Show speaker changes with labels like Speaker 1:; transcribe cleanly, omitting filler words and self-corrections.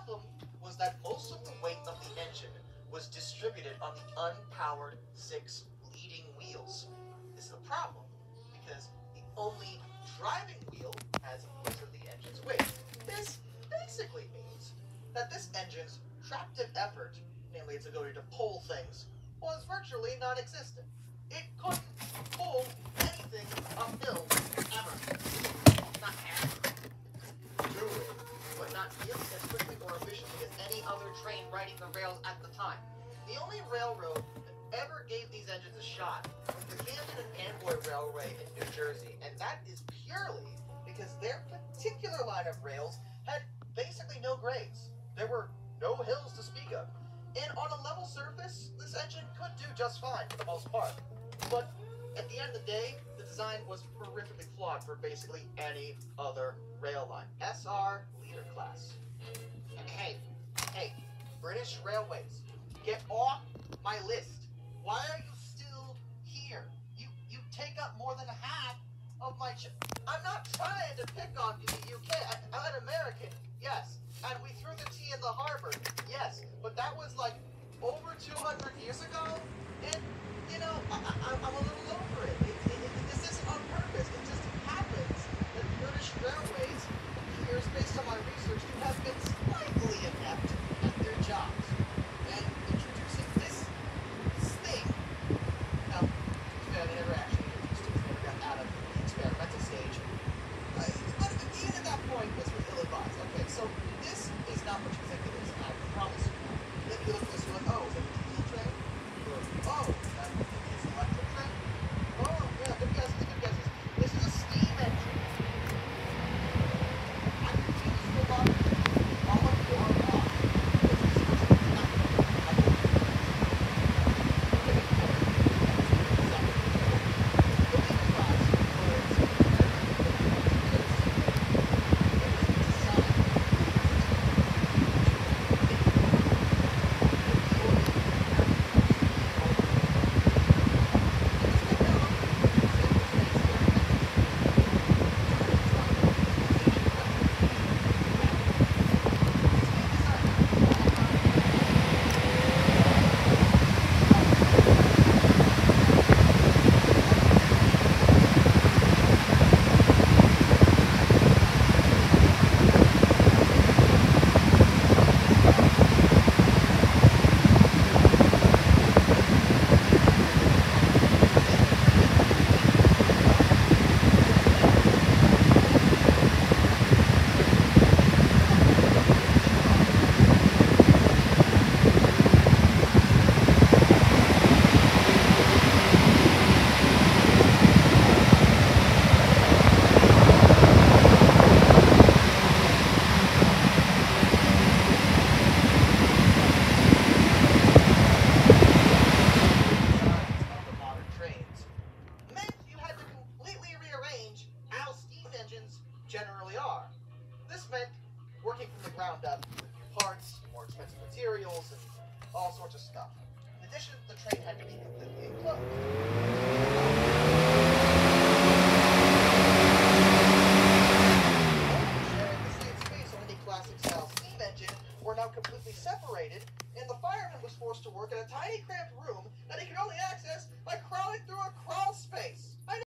Speaker 1: problem was that most of the weight of the engine was distributed on the unpowered 6 leading wheels. This is a problem because the only driving wheel has most of the engine's weight. This basically means that this engine's tractive effort, namely its ability to pull things, was virtually non-existent. It couldn't pull anything uphill ever. Not ever. Do it, but not nearly as quickly or efficiently as any other train riding the rails at the time. The only railroad that ever gave these engines a shot was the Camden and Amboy Railway in New Jersey, and that is purely because their particular line of rails had basically no grades. There were no hills to speak of. And on a level surface, this engine could do just fine for the most part. But at the end of the day, the design was horrifically flawed for basically any other rail line. SR leader class. And hey, British Railways, get off my list. Why are you still here? You take up more than half of my... I'm not trying to pick on the UK. I'm an American, yes. And we threw the tea in the harbor, yes. But that was like over 200 years ago. And, you know, I'm a little over it. This isn't on purpose. It just happens that British Railways appears, based on my research, to have been slightly inept at their jobs. And introducing this thing, now, I never actually introduced it. It never got out of the experimental stage. But even at that point, this was ill-advised. Okay, so this is not what you think it is, I promise you. Then you look at this one, oh, is it a diesel train? Or, oh, is it an electric train? Oh, yeah, good guesses, good guesses. This is a steam engine. I can see this robot all up to our block. Generally are. This meant working from the ground up with new parts, more expensive materials, and all sorts of stuff. In addition, the train had to be completely enclosed. Sharing the same space on any classic-style steam engine were now completely separated, and the fireman was forced to work in a tiny cramped room